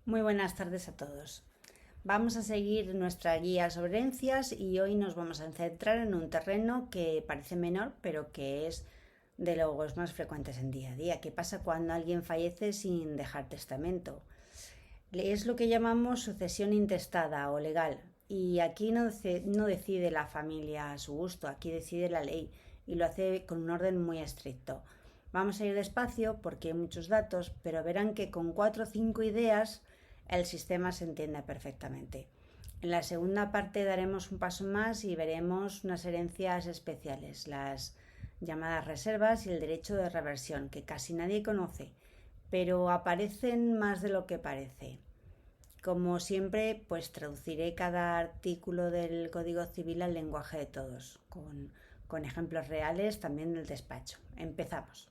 Muy buenas tardes a todos. Vamos a seguir nuestra guía sobre herencias y hoy nos vamos a centrar en un terreno que parece menor, pero que es de los más frecuentes en día a día. ¿Qué pasa cuando alguien fallece sin dejar testamento? Es lo que llamamos sucesión intestada o legal. Y aquí no decide la familia a su gusto, aquí decide la ley y lo hace con un orden muy estricto. Vamos a ir despacio porque hay muchos datos, pero verán que con 4 o 5 ideas el sistema se entiende perfectamente. En la segunda parte daremos un paso más y veremos unas herencias especiales, las llamadas reservas y el derecho de reversión, que casi nadie conoce, pero aparecen más de lo que parece. Como siempre, pues traduciré cada artículo del Código Civil al lenguaje de todos, con ejemplos reales también del despacho. Empezamos.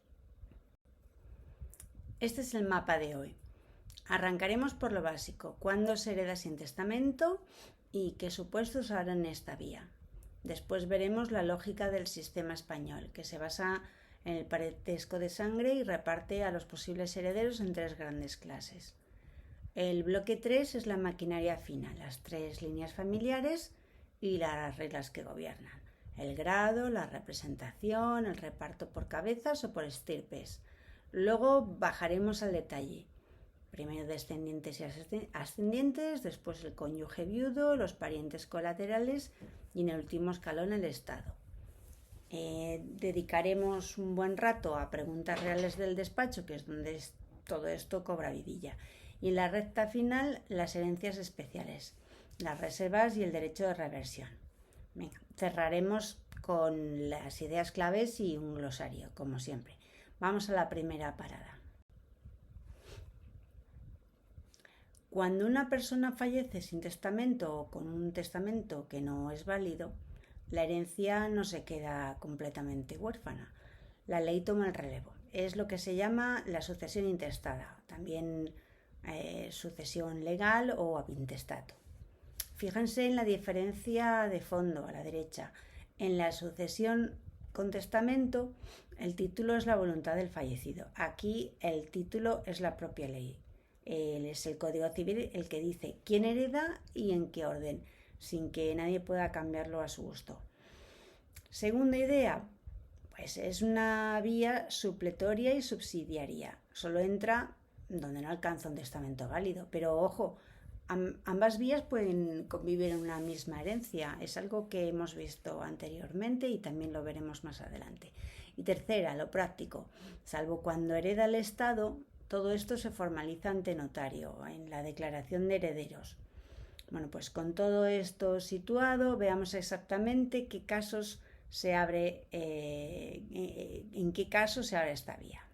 Este es el mapa de hoy. Arrancaremos por lo básico, cuándo se hereda sin testamento y qué supuestos habrá en esta vía. Después veremos la lógica del sistema español, que se basa en el parentesco de sangre y reparte a los posibles herederos en 3 grandes clases. El bloque 3 es la maquinaria fina, las 3 líneas familiares y las reglas que gobiernan. El grado, la representación, el reparto por cabezas o por estirpes. Luego bajaremos al detalle. Primero descendientes y ascendientes, después el cónyuge viudo, los parientes colaterales y en el último escalón el Estado. Dedicaremos un buen rato a preguntas reales del despacho, que es donde todo esto cobra vidilla. Y en la recta final, las herencias especiales, las reservas y el derecho de reversión. Venga, cerraremos con las ideas claves y un glosario, como siempre. Vamos a la primera parada. Cuando una persona fallece sin testamento o con un testamento que no es válido, la herencia no se queda completamente huérfana. La ley toma el relevo. Es lo que se llama la sucesión intestada, también sucesión legal o ab intestato. Fíjense en la diferencia de fondo a la derecha. En la sucesión con testamento, el título es la voluntad del fallecido. Aquí el título es la propia ley. Es el Código Civil el que dice quién hereda y en qué orden, sin que nadie pueda cambiarlo a su gusto. Segunda idea, pues es una vía supletoria y subsidiaria. Solo entra donde no alcanza un testamento válido. Pero ojo, ambas vías pueden convivir en una misma herencia. Es algo que hemos visto anteriormente y también lo veremos más adelante. Y tercera, lo práctico. Salvo cuando hereda el Estado, todo esto se formaliza ante notario, en la declaración de herederos. Bueno, pues con todo esto situado, veamos exactamente qué casos se abre, en qué caso se abre esta vía.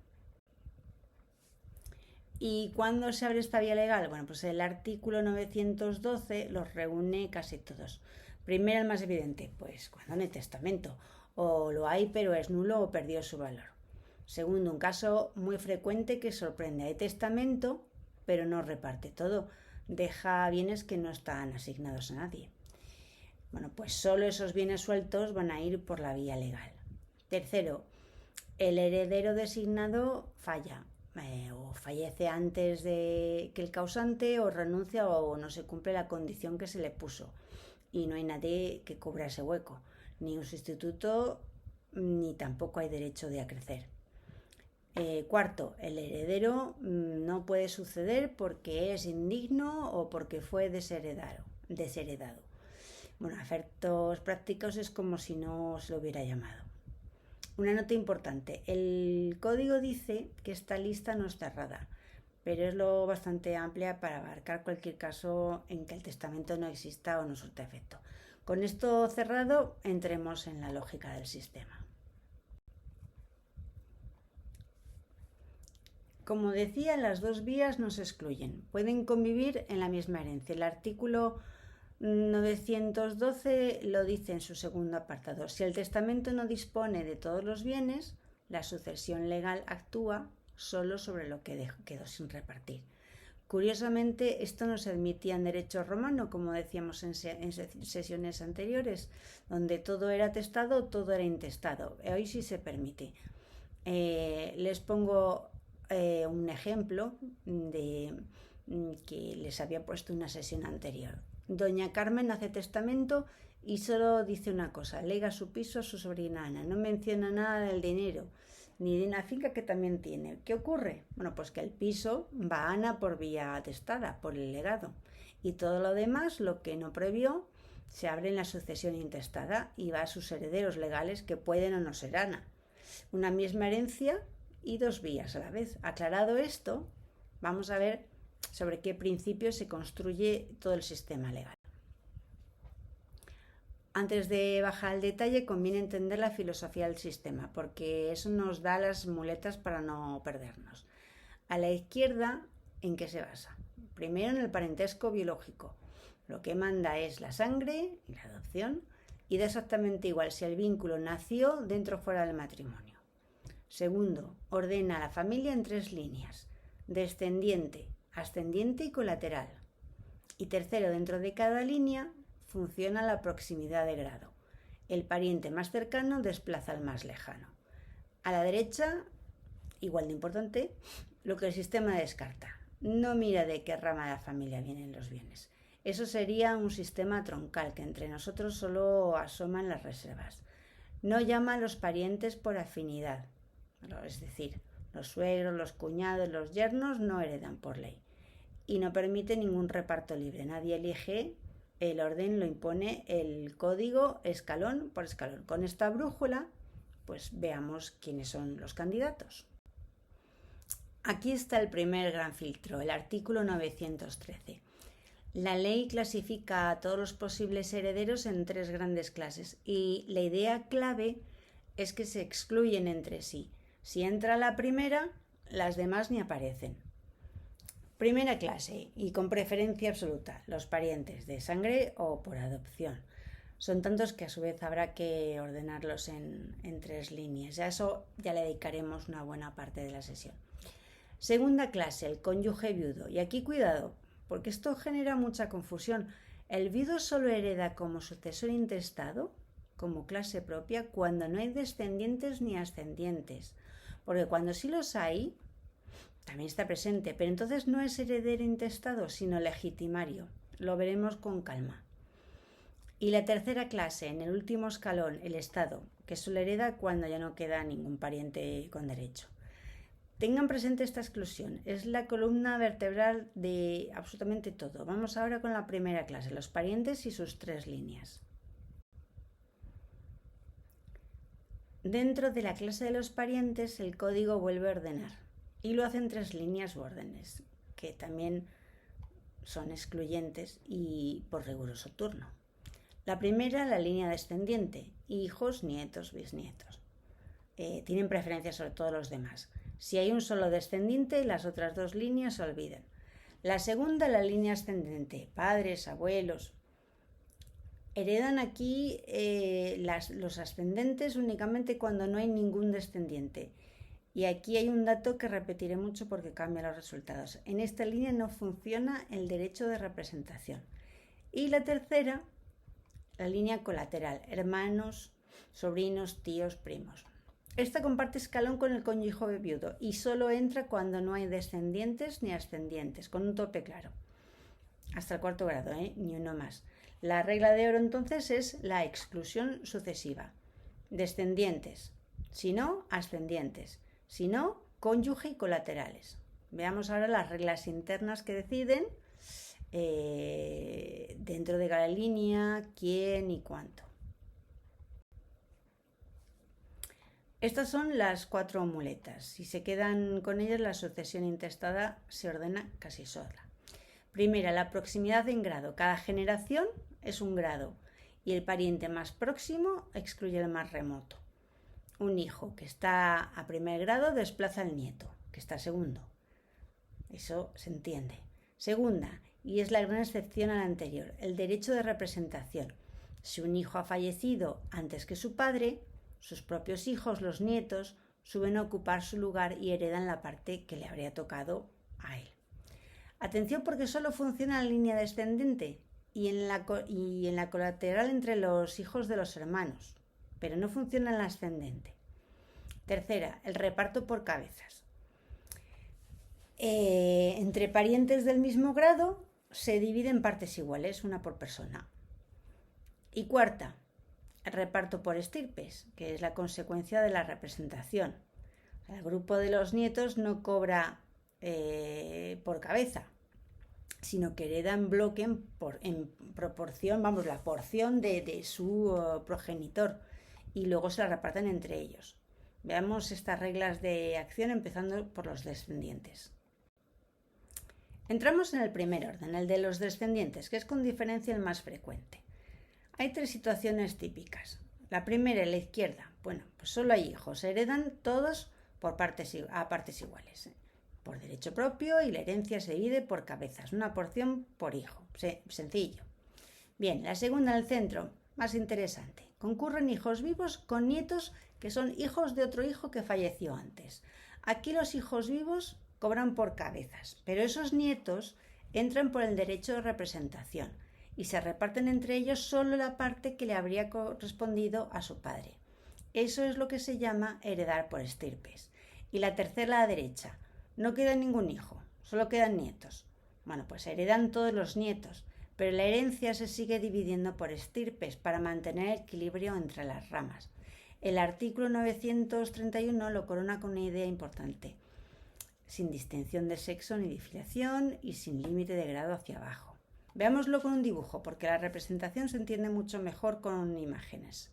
¿Y cuándo se abre esta vía legal? Bueno, pues el artículo 912 los reúne casi todos. Primero, el más evidente, pues cuando no hay testamento, o lo hay pero es nulo o perdió su valor. Segundo, un caso muy frecuente que sorprende. Hay testamento, pero no reparte todo. Deja bienes que no están asignados a nadie. Bueno, pues solo esos bienes sueltos van a ir por la vía legal. Tercero, el heredero designado falla o fallece antes de que el causante o renuncia o no se cumple la condición que se le puso y no hay nadie que cubra ese hueco, ni un sustituto ni tampoco hay derecho de acrecer. Cuarto, el heredero no puede suceder porque es indigno o porque fue desheredado. Bueno, a efectos prácticos es como si no se lo hubiera llamado. Una nota importante, el código dice que esta lista no es cerrada, pero es lo bastante amplia para abarcar cualquier caso en que el testamento no exista o no surta efecto. Con esto cerrado, entremos en la lógica del sistema. Como decía, las dos vías no se excluyen, pueden convivir en la misma herencia. El artículo 912 lo dice en su segundo apartado. Si el testamento no dispone de todos los bienes, la sucesión legal actúa solo sobre lo que quedó sin repartir. Curiosamente, esto no se admitía en derecho romano, como decíamos en sesiones anteriores, donde todo era testado, todo era intestado. Hoy sí se permite. Les pongo un ejemplo que les había puesto una sesión anterior. Doña Carmen hace testamento y solo dice una cosa: lega su piso a su sobrina Ana. No menciona nada del dinero ni de una finca que también tiene. ¿Qué ocurre? Bueno, pues que el piso va a Ana por vía atestada, por el legado. Y todo lo demás, lo que no previó, se abre en la sucesión intestada y va a sus herederos legales, que pueden o no ser Ana. Una misma herencia y dos vías a la vez. Aclarado esto, vamos a ver sobre qué principios se construye todo el sistema legal. Antes de bajar al detalle, conviene entender la filosofía del sistema, porque eso nos da las muletas para no perdernos. A la izquierda, ¿en qué se basa? Primero, en el parentesco biológico. Lo que manda es la sangre y la adopción, y da exactamente igual si el vínculo nació dentro o fuera del matrimonio. Segundo, ordena a la familia en 3 líneas: descendiente, ascendiente y colateral. Y tercero, dentro de cada línea funciona la proximidad de grado. El pariente más cercano desplaza al más lejano. A la derecha, igual de importante, lo que el sistema descarta. No mira de qué rama de la familia vienen los bienes. Eso sería un sistema troncal, que entre nosotros solo asoman las reservas. No llama a los parientes por afinidad. Es decir, los suegros, los cuñados, los yernos no heredan por ley. Y no permite ningún reparto libre. Nadie elige, el orden lo impone el código escalón por escalón. Con esta brújula, pues veamos quiénes son los candidatos. Aquí está el primer gran filtro, el artículo 913. La ley clasifica a todos los posibles herederos en 3 grandes clases y la idea clave es que se excluyen entre sí. Si entra la primera, las demás ni aparecen. Primera clase, y con preferencia absoluta, los parientes de sangre o por adopción. Son tantos que a su vez habrá que ordenarlos en 3 líneas. A eso ya le dedicaremos una buena parte de la sesión. Segunda clase, el cónyuge viudo. Y aquí cuidado, porque esto genera mucha confusión. El viudo solo hereda como sucesor intestado, como clase propia, cuando no hay descendientes ni ascendientes. Porque cuando sí los hay, también está presente, pero entonces no es heredero intestado, sino legitimario. Lo veremos con calma. Y la tercera clase, en el último escalón, el Estado, que solo hereda cuando ya no queda ningún pariente con derecho. Tengan presente esta exclusión, es la columna vertebral de absolutamente todo. Vamos ahora con la primera clase, los parientes y sus 3 líneas. Dentro de la clase de los parientes, el código vuelve a ordenar y lo hace en 3 líneas u órdenes, que también son excluyentes y por riguroso turno. La primera, la línea descendiente, hijos, nietos, bisnietos. Tienen preferencia sobre todos los demás. Si hay un solo descendiente, las otras 2 líneas se olvidan. La segunda, la línea ascendente, padres, abuelos. Heredan aquí los ascendentes únicamente cuando no hay ningún descendiente. Y aquí hay un dato que repetiré mucho porque cambia los resultados. En esta línea no funciona el derecho de representación. Y la tercera, la línea colateral, hermanos, sobrinos, tíos, primos. Esta comparte escalón con el cónyuge viudo y solo entra cuando no hay descendientes ni ascendientes, con un tope claro. Hasta el 4º grado, ni uno más. La regla de oro entonces es la exclusión sucesiva. Descendientes, si no, ascendientes, si no, cónyuge y colaterales. Veamos ahora las reglas internas que deciden dentro de cada línea, quién y cuánto. Estas son las 4 muletas. Si se quedan con ellas, la sucesión intestada se ordena casi sola. Primera, la proximidad en grado. Cada generación es un grado y el pariente más próximo excluye el más remoto. Un hijo que está a primer grado desplaza al nieto, que está a segundo. Eso se entiende. Segunda, y es la gran excepción a la anterior, el derecho de representación. Si un hijo ha fallecido antes que su padre, sus propios hijos, los nietos, suben a ocupar su lugar y heredan la parte que le habría tocado a él. Atención, porque solo funciona la línea descendente y en la colateral entre los hijos de los hermanos, pero no funciona en la ascendente. Tercera, el reparto por cabezas. Entre parientes del mismo grado se divide en partes iguales, una por persona. Y cuarta, el reparto por estirpes, que es la consecuencia de la representación. El grupo de los nietos no cobra por cabeza, sino que hereda en bloque en proporción, vamos, la porción de su progenitor, y luego se la reparten entre ellos. Veamos estas reglas de acción empezando por los descendientes. Entramos en el primer orden, el de los descendientes, que es con diferencia el más frecuente. Hay 3 situaciones típicas. La primera, en la izquierda. Bueno, pues solo hay hijos, se heredan todos a partes iguales, por derecho propio, y la herencia se divide por cabezas, una porción por hijo. Sencillo. Bien, la segunda, en el centro, más interesante. Concurren hijos vivos con nietos que son hijos de otro hijo que falleció antes. Aquí los hijos vivos cobran por cabezas, pero esos nietos entran por el derecho de representación y se reparten entre ellos solo la parte que le habría correspondido a su padre. Eso es lo que se llama heredar por estirpes. Y la tercera, a la derecha, no queda ningún hijo, solo quedan nietos. Bueno, pues heredan todos los nietos, pero la herencia se sigue dividiendo por estirpes para mantener el equilibrio entre las ramas. El artículo 931 lo corona con una idea importante: sin distinción de sexo ni de filiación y sin límite de grado hacia abajo. Veámoslo con un dibujo, porque la representación se entiende mucho mejor con imágenes.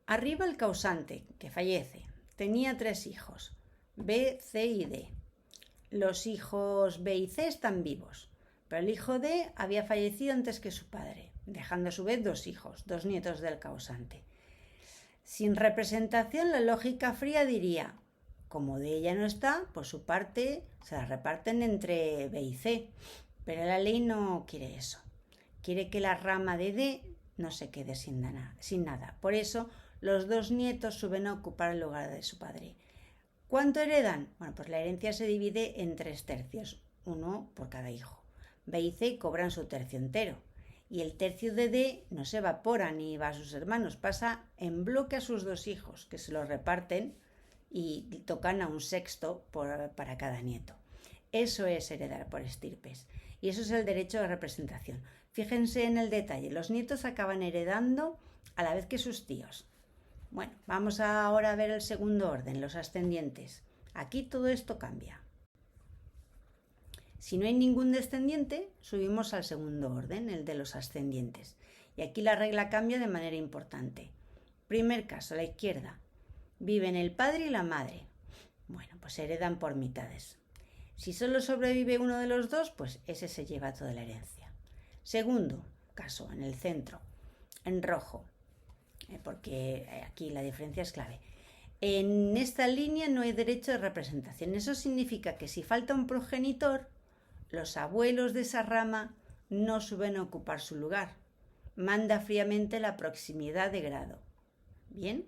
Arriba el causante, que fallece. Tenía 3 hijos, B, C y D. Los hijos B y C están vivos, pero el hijo D había fallecido antes que su padre, dejando a su vez 2 hijos, 2 nietos del causante. Sin representación, la lógica fría diría: como D ya no está, por su parte se la reparten entre B y C, pero la ley no quiere eso. Quiere que la rama de D no se quede sin nada. Por eso, los 2 nietos suben a ocupar el lugar de su padre. ¿Cuánto heredan? Bueno, pues la herencia se divide en 3 tercios, uno por cada hijo. B y C cobran su tercio entero. Y el tercio de D no se evapora ni va a sus hermanos, pasa en bloque a sus 2 hijos, que se lo reparten y tocan a un sexto para cada nieto. Eso es heredar por estirpes. Y eso es el derecho de representación. Fíjense en el detalle, los nietos acaban heredando a la vez que sus tíos. Bueno, vamos ahora a ver el segundo orden, los ascendientes. Aquí todo esto cambia. Si no hay ningún descendiente, subimos al segundo orden, el de los ascendientes. Y aquí la regla cambia de manera importante. Primer caso, a la izquierda. Viven el padre y la madre. Bueno, pues heredan por mitades. Si solo sobrevive uno de los dos, pues ese se lleva toda la herencia. Segundo caso, en el centro, en rojo, porque aquí la diferencia es clave. En esta línea no hay derecho de representación. Eso significa que si falta un progenitor, los abuelos de esa rama no suben a ocupar su lugar. Manda fríamente la proximidad de grado. Bien.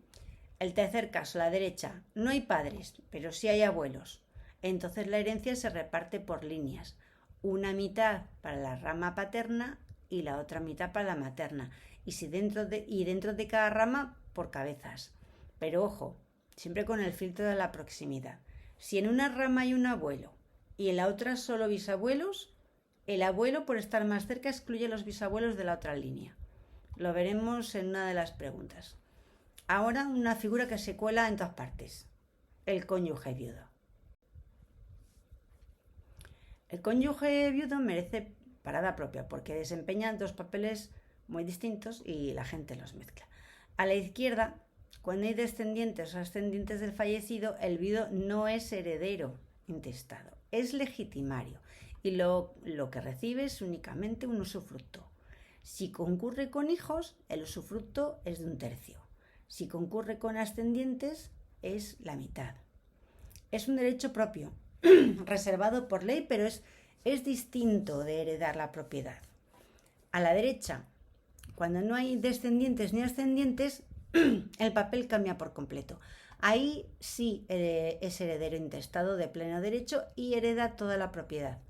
El tercer caso, a la derecha, no hay padres, pero sí hay abuelos. Entonces la herencia se reparte por líneas. Una mitad para la rama paterna y la otra mitad para la materna. Y dentro de cada rama, por cabezas. Pero ojo, siempre con el filtro de la proximidad. Si en una rama hay un abuelo y en la otra solo bisabuelos, el abuelo, por estar más cerca, excluye a los bisabuelos de la otra línea. Lo veremos en una de las preguntas. Ahora una figura que se cuela en todas partes: el cónyuge viudo. El cónyuge viudo merece parada propia porque desempeña 2 papeles muy distintos y la gente los mezcla. A la izquierda, cuando hay descendientes o ascendientes del fallecido, el viudo no es heredero intestado, es legitimario y lo que recibe es únicamente un usufructo. Si concurre con hijos, el usufructo es de 1/3. Si concurre con ascendientes, es la mitad. Es un derecho propio, reservado por ley, pero es distinto de heredar la propiedad. A la derecha, cuando no hay descendientes ni ascendientes, el papel cambia por completo. Ahí sí es heredero intestado de pleno derecho y hereda toda la propiedad,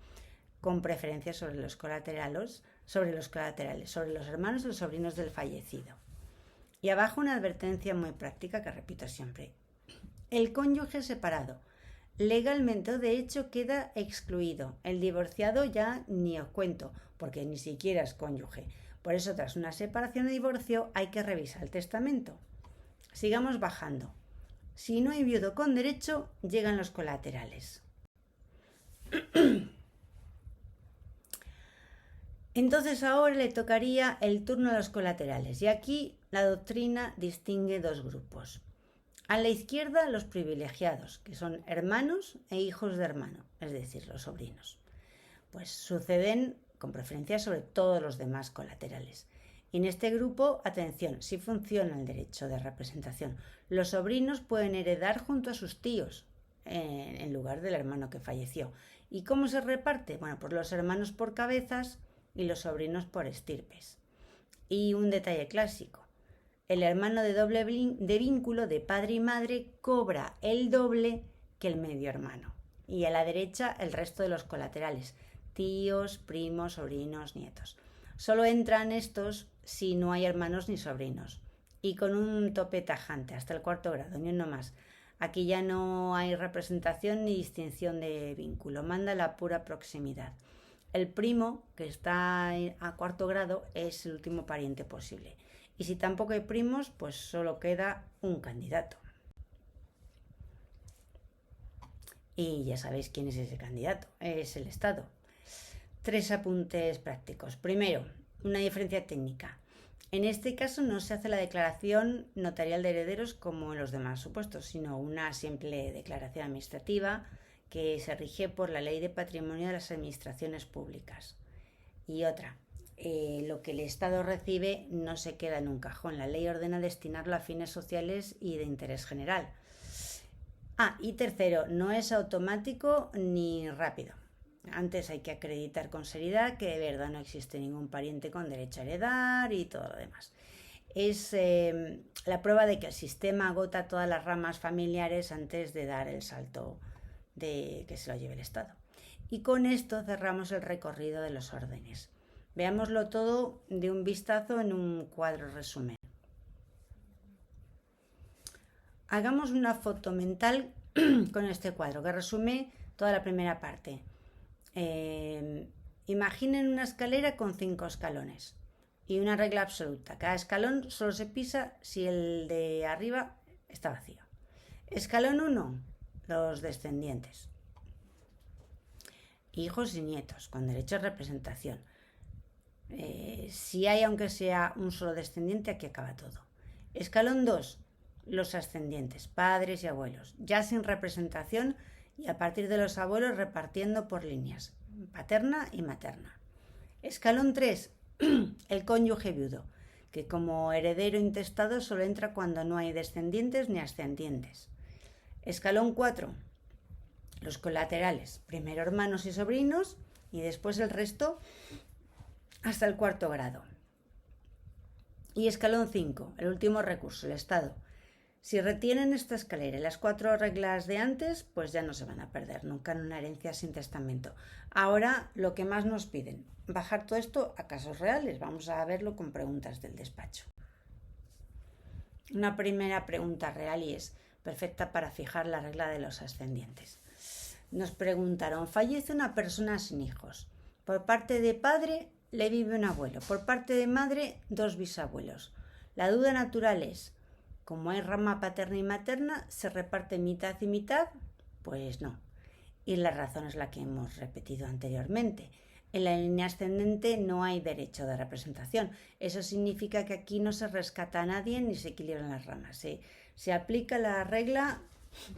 con preferencia sobre los colaterales, sobre los hermanos y los sobrinos del fallecido. Y abajo una advertencia muy práctica que repito siempre. El cónyuge separado legalmente o de hecho queda excluido. El divorciado ya ni os cuento, porque ni siquiera es cónyuge. Por eso, tras una separación o divorcio, hay que revisar el testamento. Sigamos bajando. Si no hay viudo con derecho, llegan los colaterales. Entonces ahora le tocaría el turno a los colaterales. Y aquí la doctrina distingue dos grupos. A la izquierda, los privilegiados, que son hermanos e hijos de hermano, es decir, los sobrinos. Pues suceden con preferencia sobre todos los demás colaterales. Y en este grupo, atención, sí funciona el derecho de representación. Los sobrinos pueden heredar junto a sus tíos, en lugar del hermano que falleció. ¿Y cómo se reparte? Bueno, pues los hermanos por cabezas y los sobrinos por estirpes. Y un detalle clásico. El hermano de vínculo de padre y madre cobra el doble que el medio hermano. Y a la derecha el resto de los colaterales, tíos, primos, sobrinos, nietos. Solo entran estos si no hay hermanos ni sobrinos. Y con un tope tajante, hasta el 4º grado, ni uno más. Aquí ya no hay representación ni distinción de vínculo, manda la pura proximidad. El primo, que está a 4º grado, es el último pariente posible. Y si tampoco hay primos, pues solo queda un candidato. Y ya sabéis quién es ese candidato, es el Estado. 3 apuntes prácticos. Primero, una diferencia técnica. En este caso no se hace la declaración notarial de herederos como en los demás supuestos, sino una simple declaración administrativa que se rige por la Ley de Patrimonio de las Administraciones Públicas. Y otra, lo que el Estado recibe no se queda en un cajón. La ley ordena destinarlo a fines sociales y de interés general. Y tercero, no es automático ni rápido. Antes hay que acreditar con seriedad que de verdad no existe ningún pariente con derecho a heredar y todo lo demás. Es la prueba de que el sistema agota todas las ramas familiares antes de dar el salto de que se lo lleve el Estado. Y con esto cerramos el recorrido de los órdenes. Veámoslo todo de un vistazo en un cuadro resumen. Hagamos una foto mental con este cuadro que resume toda la primera parte. Imaginen una escalera con 5 escalones y una regla absoluta. Cada escalón solo se pisa si el de arriba está vacío. Escalón 1, los descendientes. Hijos y nietos, con derecho a representación. Si hay aunque sea un solo descendiente, aquí acaba todo. Escalón 2, los ascendientes, padres y abuelos, ya sin representación y a partir de los abuelos repartiendo por líneas, paterna y materna. Escalón 3, el cónyuge viudo, que como heredero intestado solo entra cuando no hay descendientes ni ascendientes. Escalón 4, los colaterales, primero hermanos y sobrinos y después el resto hasta el 4º grado. Y escalón 5, el último recurso, el Estado. Si retienen esta escalera y las 4 reglas de antes, pues ya no se van a perder nunca en una herencia sin testamento. Ahora lo que más nos piden, bajar todo esto a casos reales. Vamos a verlo con preguntas del despacho. Una primera pregunta real y es perfecta para fijar la regla de los ascendientes. Nos preguntaron, fallece una persona sin hijos. Por parte de padre le vive un abuelo, por parte de madre 2 bisabuelos. La duda natural es, ¿como hay rama paterna y materna, se reparte mitad y mitad? Pues no. Y la razón es la que hemos repetido anteriormente. En la línea ascendente no hay derecho de representación. Eso significa que aquí no se rescata a nadie ni se equilibran las ramas. Se aplica la regla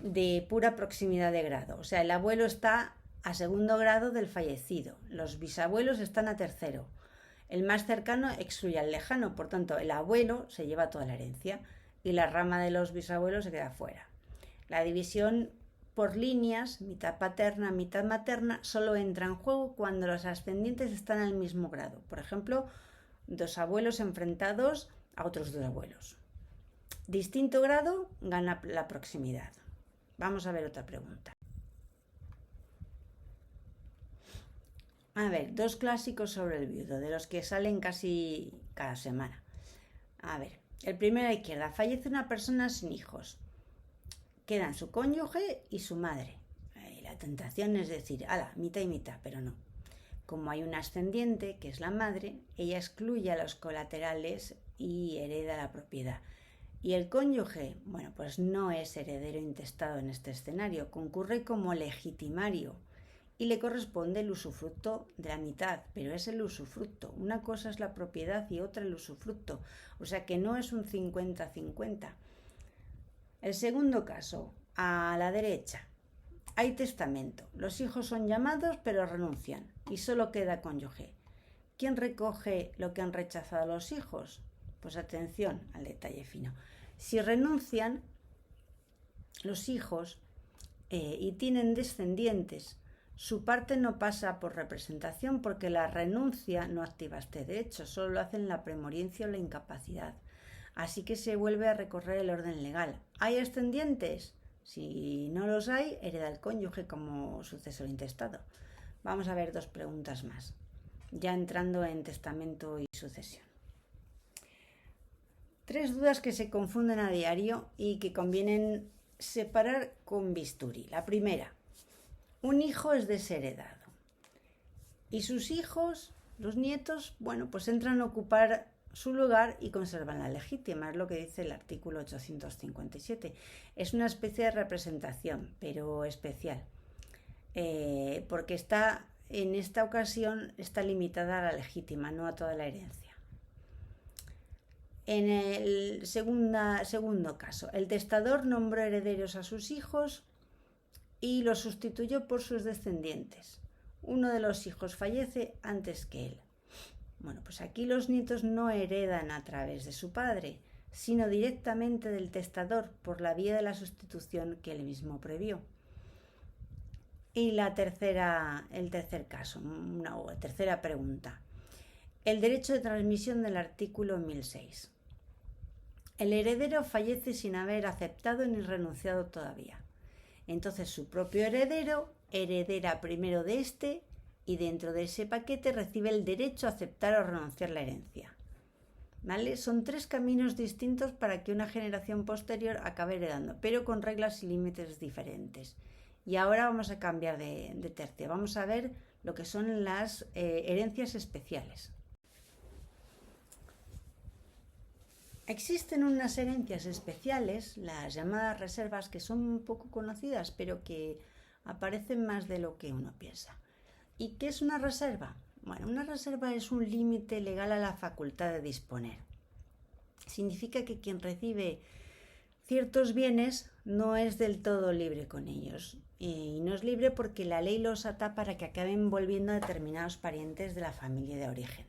de pura proximidad de grado. O sea, el abuelo está a 2º grado del fallecido. Los bisabuelos están a 3º. El más cercano excluye al lejano. Por tanto, el abuelo se lleva toda la herencia y la rama de los bisabuelos se queda fuera. La división por líneas, mitad paterna, mitad materna, solo entra en juego cuando los ascendientes están al mismo grado. Por ejemplo, 2 abuelos enfrentados a otros 2 abuelos. Distinto grado gana la proximidad. Vamos a ver otra pregunta. A ver, 2 clásicos sobre el viudo, de los que salen casi cada semana. A ver, el primero a la izquierda, fallece una persona sin hijos. Quedan su cónyuge y su madre. tentación es decir, ala, mitad y mitad, pero no. Como hay una ascendiente, que es la madre, ella excluye a los colaterales y hereda la propiedad. Y el cónyuge, bueno, pues no es heredero intestado en este escenario, concurre como legitimario y le corresponde el usufructo de la mitad, pero es el usufructo. Una cosa es la propiedad y otra el usufructo, o sea que no es un 50-50. El segundo caso, a la derecha, hay testamento. Los hijos son llamados pero renuncian y solo queda cónyuge. ¿Quién recoge lo que han rechazado los hijos? Pues atención al detalle fino. Si renuncian los hijos y tienen descendientes, su parte no pasa por representación porque la renuncia no activa este derecho, solo lo hacen la premoriencia o la incapacidad. Así que se vuelve a recorrer el orden legal. ¿Hay ascendientes? Si no los hay, hereda el cónyuge como sucesor intestado. Vamos a ver 2 preguntas más, ya entrando en testamento y sucesión. 3 dudas que se confunden a diario y que convienen separar con bisturí. La primera, un hijo es desheredado y sus hijos, los nietos, bueno, pues entran a ocupar su lugar y conservan la legítima, es lo que dice el artículo 857. Es una especie de representación, pero especial, porque en esta ocasión está limitada a la legítima, no a toda la herencia. En el segundo caso, el testador nombró herederos a sus hijos y los sustituyó por sus descendientes. Uno de los hijos fallece antes que él. Bueno, pues aquí los nietos no heredan a través de su padre, sino directamente del testador por la vía de la sustitución que él mismo previó. Y el tercer caso, tercera pregunta. El derecho de transmisión del artículo 1006. El heredero fallece sin haber aceptado ni renunciado todavía. Entonces su propio heredero heredera primero de este y dentro de ese paquete recibe el derecho a aceptar o renunciar la herencia. ¿Vale? Son 3 caminos distintos para que una generación posterior acabe heredando, pero con reglas y límites diferentes. Y ahora vamos a cambiar de tercio. Vamos a ver lo que son las herencias especiales. Existen unas herencias especiales, las llamadas reservas, que son poco conocidas, pero que aparecen más de lo que uno piensa. ¿Y qué es una reserva? Bueno, una reserva es un límite legal a la facultad de disponer. Significa que quien recibe ciertos bienes no es del todo libre con ellos. Y no es libre porque la ley los ata para que acaben volviendo a determinados parientes de la familia de origen.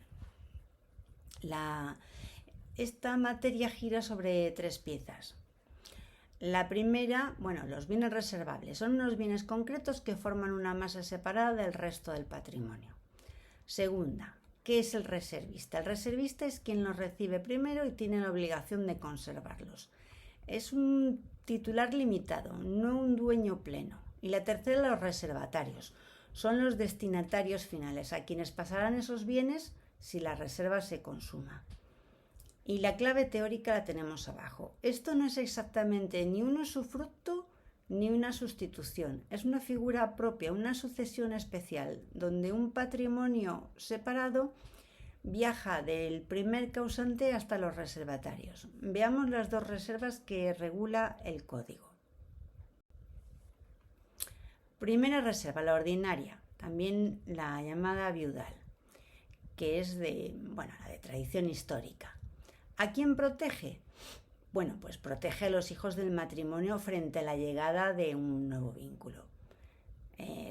Esta materia gira sobre 3 piezas. La primera, los bienes reservables. Son unos bienes concretos que forman una masa separada del resto del patrimonio. Segunda, ¿qué es el reservista? El reservista es quien los recibe primero y tiene la obligación de conservarlos. Es un titular limitado, no un dueño pleno. Y la tercera, los reservatarios. Son los destinatarios finales, a quienes pasarán esos bienes si la reserva se consuma. Y la clave teórica la tenemos abajo. Esto no es exactamente ni un usufructo ni una sustitución. Es una figura propia, una sucesión especial, donde un patrimonio separado viaja del primer causante hasta los reservatarios. Veamos las 2 reservas que regula el código. Primera reserva, la ordinaria, también la llamada viudal, que es la de tradición histórica. ¿A quién protege? Bueno, pues protege a los hijos del matrimonio frente a la llegada de un nuevo vínculo.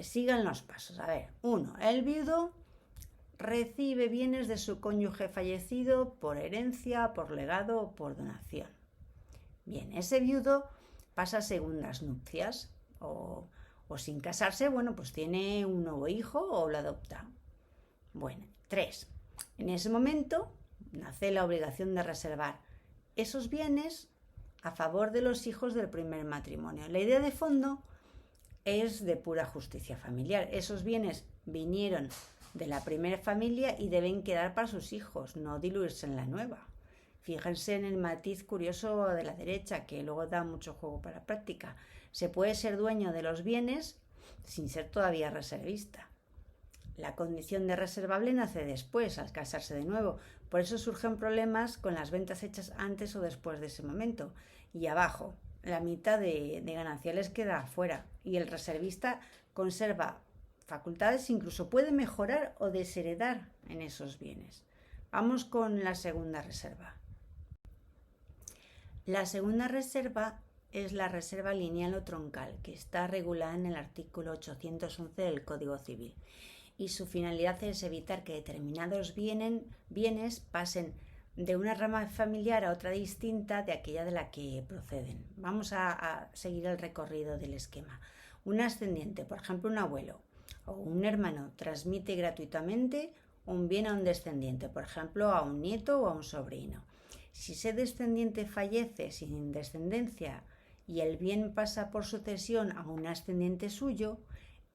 Sigan los pasos. A ver, 1. El viudo recibe bienes de su cónyuge fallecido por herencia, por legado o por donación. Bien, ese viudo pasa segundas nupcias o sin casarse, pues tiene un nuevo hijo o lo adopta. 3. En ese momento nace la obligación de reservar esos bienes a favor de los hijos del primer matrimonio. La idea de fondo es de pura justicia familiar. Esos bienes vinieron de la primera familia y deben quedar para sus hijos, no diluirse en la nueva. Fíjense en el matiz curioso de la derecha, que luego da mucho juego para la práctica. Se puede ser dueño de los bienes sin ser todavía reservista. La condición de reservable nace después, al casarse de nuevo. Por eso surgen problemas con las ventas hechas antes o después de ese momento. Y abajo, la mitad de gananciales queda afuera y el reservista conserva facultades, incluso puede mejorar o desheredar en esos bienes. Vamos con la segunda reserva. La segunda reserva es la reserva lineal o troncal, que está regulada en el artículo 811 del Código Civil. Y su finalidad es evitar que determinados bienes pasen de una rama familiar a otra distinta de aquella de la que proceden. Vamos a seguir el recorrido del esquema. Un ascendiente, por ejemplo un abuelo o un hermano, transmite gratuitamente un bien a un descendiente, por ejemplo a un nieto o a un sobrino. Si ese descendiente fallece sin descendencia y el bien pasa por sucesión a un ascendiente suyo,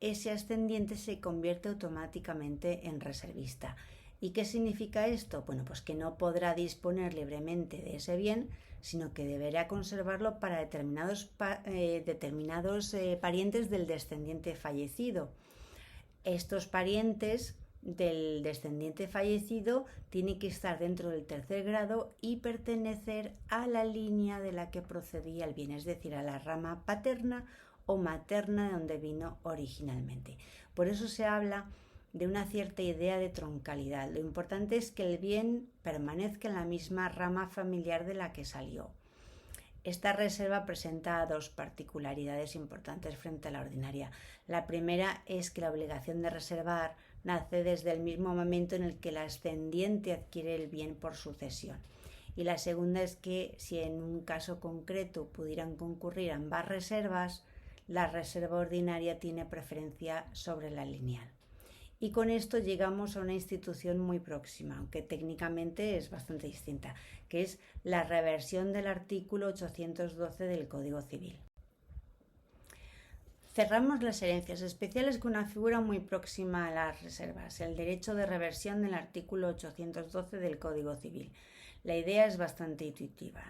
ese ascendiente se convierte automáticamente en reservista. ¿Y qué significa esto? Bueno, pues que no podrá disponer libremente de ese bien, sino que deberá conservarlo para determinados parientes del descendiente fallecido. Estos parientes del descendiente fallecido tienen que estar dentro del tercer grado y pertenecer a la línea de la que procedía el bien, es decir, a la rama paterna o materna de donde vino originalmente. Por eso se habla de una cierta idea de troncalidad. Lo importante es que el bien permanezca en la misma rama familiar de la que salió. Esta reserva presenta dos particularidades importantes frente a la ordinaria. La primera es que la obligación de reservar nace desde el mismo momento en el que el ascendiente adquiere el bien por sucesión. Y la segunda es que si en un caso concreto pudieran concurrir ambas reservas, la reserva ordinaria tiene preferencia sobre la lineal. Y con esto llegamos a una institución muy próxima, aunque técnicamente es bastante distinta, que es la reversión del artículo 812 del Código Civil. Cerramos las herencias especiales con una figura muy próxima a las reservas, el derecho de reversión del artículo 812 del Código Civil. La idea es bastante intuitiva.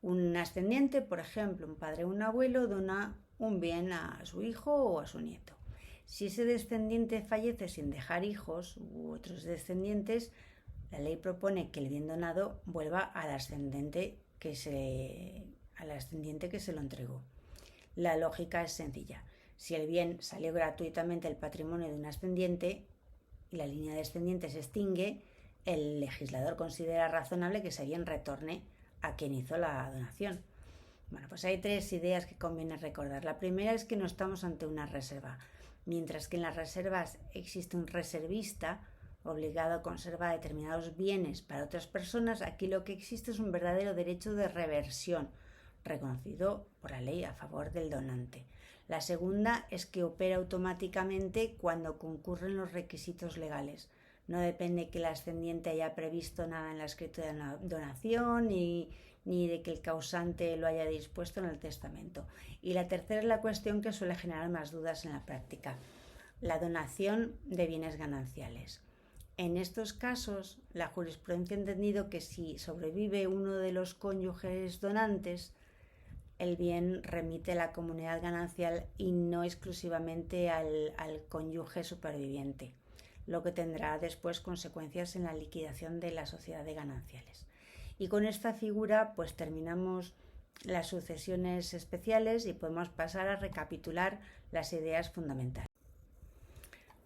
Un ascendiente, por ejemplo, un padre o un abuelo, dona un bien a su hijo o a su nieto. Si ese descendiente fallece sin dejar hijos u otros descendientes, la ley propone que el bien donado vuelva al ascendiente que se lo entregó. La lógica es sencilla. Si el bien salió gratuitamente del patrimonio de un ascendiente y la línea descendiente se extingue, el legislador considera razonable que ese bien retorne a quien hizo la donación. Bueno, pues hay tres ideas que conviene recordar. La primera es que no estamos ante una reserva. Mientras que en las reservas existe un reservista obligado a conservar determinados bienes para otras personas, aquí lo que existe es un verdadero derecho de reversión, reconocido por la ley a favor del donante. La segunda es que opera automáticamente cuando concurren los requisitos legales. No depende que el ascendiente haya previsto nada en la escritura de la donación ni de que el causante lo haya dispuesto en el testamento. Y la tercera es la cuestión que suele generar más dudas en la práctica: la donación de bienes gananciales. En estos casos, la jurisprudencia ha entendido que si sobrevive uno de los cónyuges donantes, el bien remite a la comunidad ganancial y no exclusivamente al cónyuge superviviente, lo que tendrá después consecuencias en la liquidación de la sociedad de gananciales. Y con esta figura pues terminamos las sucesiones especiales y podemos pasar a recapitular las ideas fundamentales.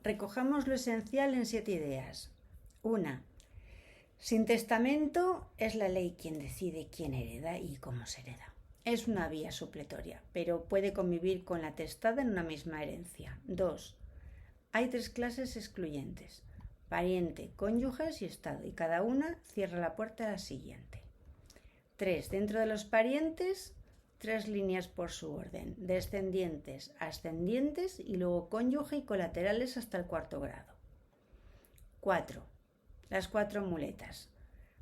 Recojamos lo esencial en 7 ideas. 1. Sin testamento es la ley quien decide quién hereda y cómo se hereda. Es una vía supletoria, pero puede convivir con la testada en una misma herencia. 2. Hay 3 clases excluyentes: pariente, cónyuges y estado, y cada una cierra la puerta a la siguiente. 3. Dentro de los parientes, 3 líneas por su orden: descendientes, ascendientes y luego cónyuge y colaterales hasta el 4º grado. 4. Las 4 muletas: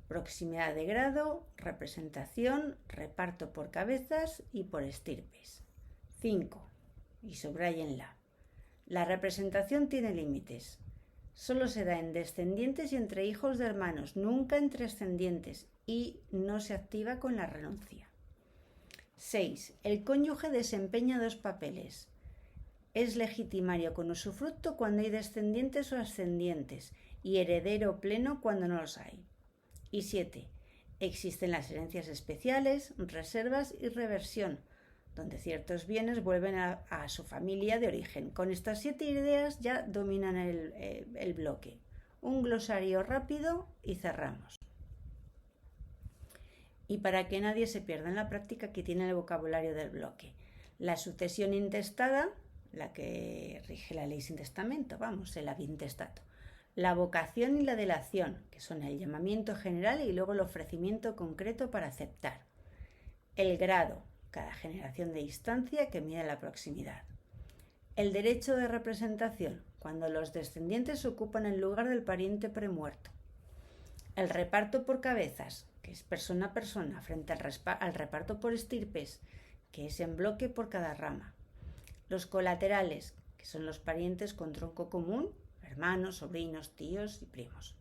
proximidad de grado, representación, reparto por cabezas y por estirpes. 5. Y subrayenla: la representación tiene límites. Solo se da en descendientes y entre hijos de hermanos, nunca entre ascendientes, y no se activa con la renuncia. 6. El cónyuge desempeña 2 papeles: Es legitimario con usufructo cuando hay descendientes o ascendientes y heredero pleno cuando no los hay. Y 7. Existen las herencias especiales, reservas y reversión, donde ciertos bienes vuelven a su familia de origen. Con estas 7 ideas ya dominan el bloque. Un glosario rápido y cerramos. Y para que nadie se pierda en la práctica, aquí tiene el vocabulario del bloque. La sucesión intestada, la que rige la ley sin testamento, vamos, el intestato. La vocación y la delación, que son el llamamiento general y luego el ofrecimiento concreto para aceptar. El grado, cada generación de instancia que mide la proximidad. El derecho de representación, cuando los descendientes ocupan el lugar del pariente premuerto. El reparto por cabezas, que es persona a persona, frente al reparto por estirpes, que es en bloque por cada rama. Los colaterales, que son los parientes con tronco común, hermanos, sobrinos, tíos y primos.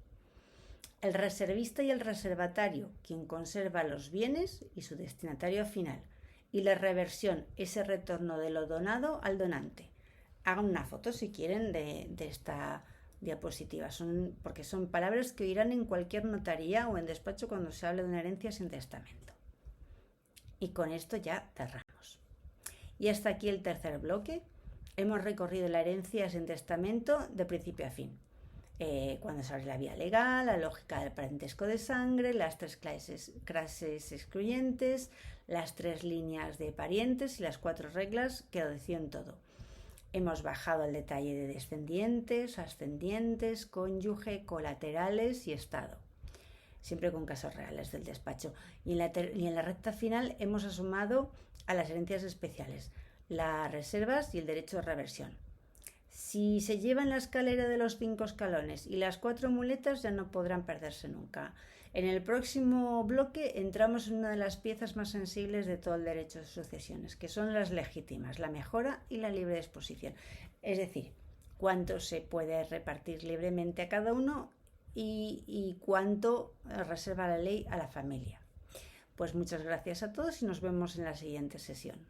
El reservista y el reservatario, quien conserva los bienes y su destinatario final. Y la reversión, ese retorno de lo donado al donante. Hagan una foto si quieren de esta diapositiva, porque son palabras que oirán en cualquier notaría o en despacho cuando se hable de una herencia sin testamento. Y con esto ya cerramos. Y hasta aquí el tercer bloque. Hemos recorrido la herencia sin testamento de principio a fin. Cuando se abre la vía legal, la lógica del parentesco de sangre, las 3 clases excluyentes, las 3 líneas de parientes y las 4 reglas que lo decían todo. Hemos bajado al detalle de descendientes, ascendientes, cónyuge, colaterales y estado, siempre con casos reales del despacho. Y en la recta final hemos asomado a las herencias especiales, las reservas y el derecho de reversión. Si se llevan la escalera de los 5 escalones y las 4 muletas, ya no podrán perderse nunca. En el próximo bloque entramos en una de las piezas más sensibles de todo el derecho de sucesiones, que son las legítimas, la mejora y la libre disposición. Es decir, cuánto se puede repartir libremente a cada uno y cuánto reserva la ley a la familia. Pues muchas gracias a todos y nos vemos en la siguiente sesión.